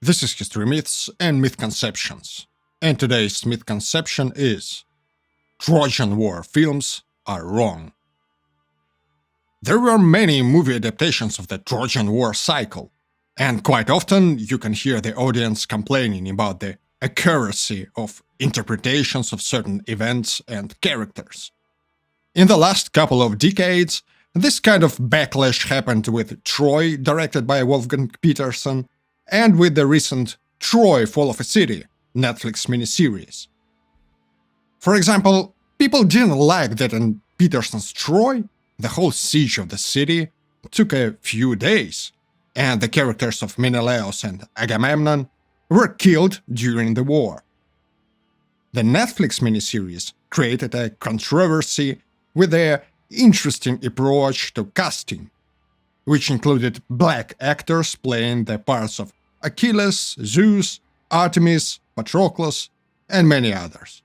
This is History Myths and Myth Conceptions, and today's myth conception is Trojan War films are wrong. There were many movie adaptations of the Trojan War cycle, and quite often you can hear the audience complaining about the accuracy of interpretations of certain events and characters. In the last couple of decades, this kind of backlash happened with Troy, directed by Wolfgang Petersen, and with the recent Troy Fall of a City Netflix miniseries. For example, people didn't like that in Petersen's Troy, the whole siege of the city took a few days, and the characters of Menelaus and Agamemnon were killed during the war. The Netflix miniseries created a controversy with their interesting approach to casting, which included black actors playing the parts of Achilles, Zeus, Artemis, Patroclus, and many others.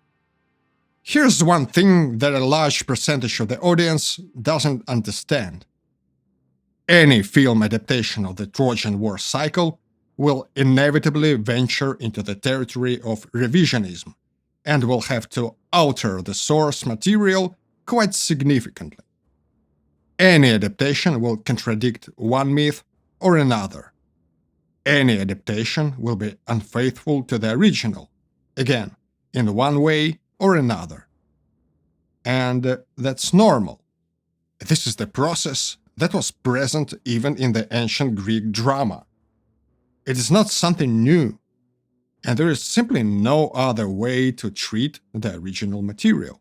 Here's one thing that a large percentage of the audience doesn't understand. Any film adaptation of the Trojan War cycle will inevitably venture into the territory of revisionism and will have to alter the source material quite significantly. Any adaptation will contradict one myth or another. Any adaptation will be unfaithful to the original, again, in one way or another. And that's normal. This is the process that was present even in the ancient Greek drama. It is not something new, and there is simply no other way to treat the original material.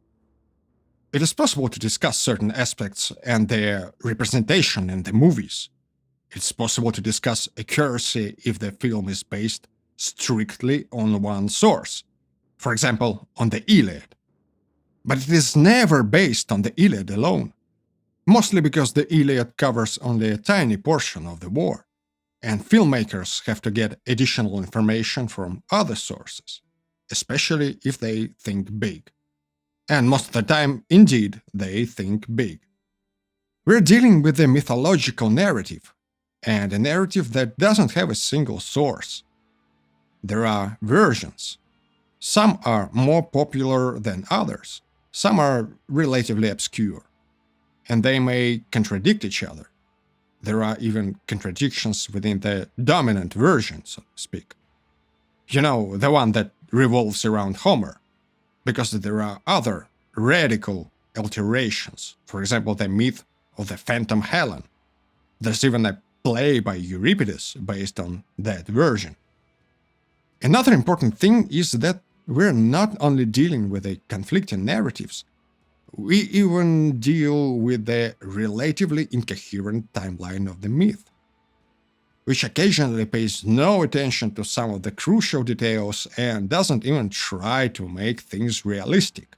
It is possible to discuss certain aspects and their representation in the movies. It's possible to discuss accuracy if the film is based strictly on one source, for example, on the Iliad. But it is never based on the Iliad alone, mostly because the Iliad covers only a tiny portion of the war, and filmmakers have to get additional information from other sources, especially if they think big. And most of the time, indeed, they think big. We're dealing with a mythological narrative, and a narrative that doesn't have a single source. There are versions. Some are more popular than others, some are relatively obscure, and they may contradict each other. There are even contradictions within the dominant version, so to speak. You know, the one that revolves around Homer, because there are other radical alterations, for example, the myth of the Phantom Helen. There's even a play by Euripides based on that version. Another important thing is that we're not only dealing with the conflicting narratives, we even deal with the relatively incoherent timeline of the myth, which occasionally pays no attention to some of the crucial details and doesn't even try to make things realistic.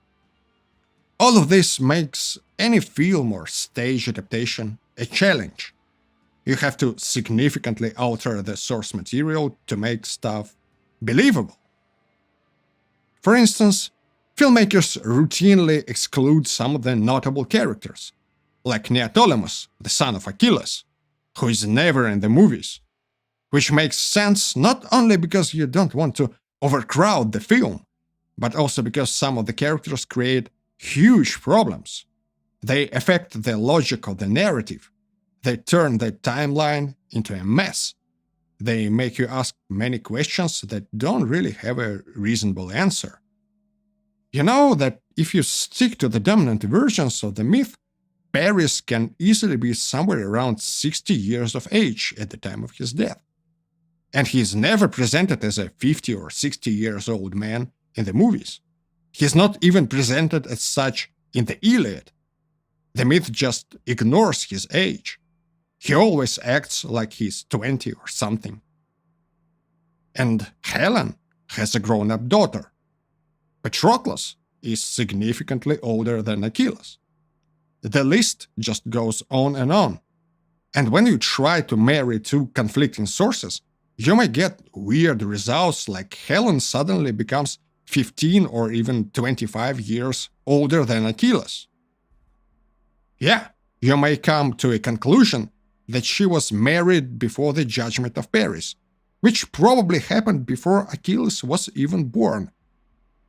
All of this makes any film or stage adaptation a challenge. You have to significantly alter the source material to make stuff believable. For instance, filmmakers routinely exclude some of the notable characters, like Neoptolemus, the son of Achilles, who is never in the movies, which makes sense not only because you don't want to overcrowd the film, but also because some of the characters create huge problems. They affect the logic of the narrative. They turn the timeline into a mess. They make you ask many questions that don't really have a reasonable answer. You know that if you stick to the dominant versions of the myth, Paris can easily be somewhere around 60 years of age at the time of his death. And he is never presented as a 50 or 60 years old man in the movies. He is not even presented as such in the Iliad. The myth just ignores his age. He always acts like he's 20 or something. And Helen has a grown-up daughter. Patroclus is significantly older than Achilles. The list just goes on. And when you try to marry two conflicting sources, you may get weird results like Helen suddenly becomes 15 or even 25 years older than Achilles. Yeah, you may come to a conclusion that she was married before the judgment of Paris, which probably happened before Achilles was even born.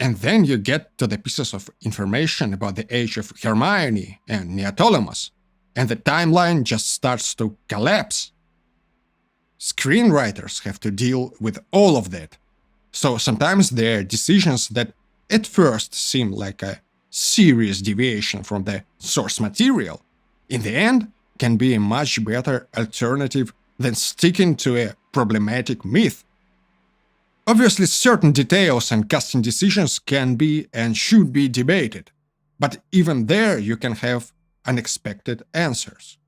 And then you get to the pieces of information about the age of Hermione and Neoptolemus, and the timeline just starts to collapse. Screenwriters have to deal with all of that, so sometimes there are decisions that at first seem like a serious deviation from the source material, in the end can be a much better alternative than sticking to a problematic myth. Obviously, certain details and casting decisions can be and should be debated, but even there you can have unexpected answers.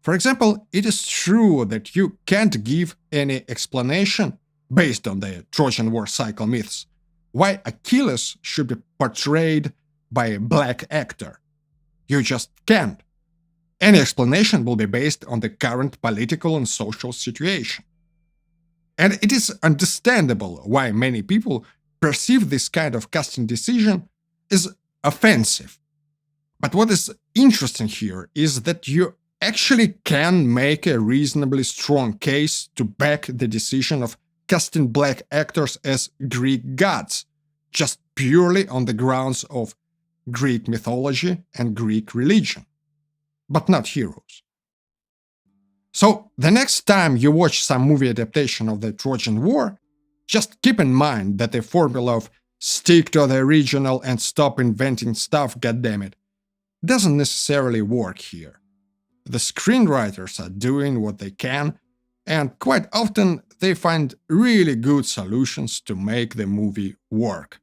For example, it is true that you can't give any explanation, based on the Trojan War cycle myths, why Achilles should be portrayed by a black actor. You just can't. Any explanation will be based on the current political and social situation. And it is understandable why many people perceive this kind of casting decision as offensive. But what is interesting here is that you actually can make a reasonably strong case to back the decision of casting black actors as Greek gods, just purely on the grounds of Greek mythology and Greek religion, but not heroes. So, the next time you watch some movie adaptation of the Trojan War, just keep in mind that the formula of stick to the original and stop inventing stuff, goddammit, doesn't necessarily work here. The screenwriters are doing what they can, and quite often they find really good solutions to make the movie work.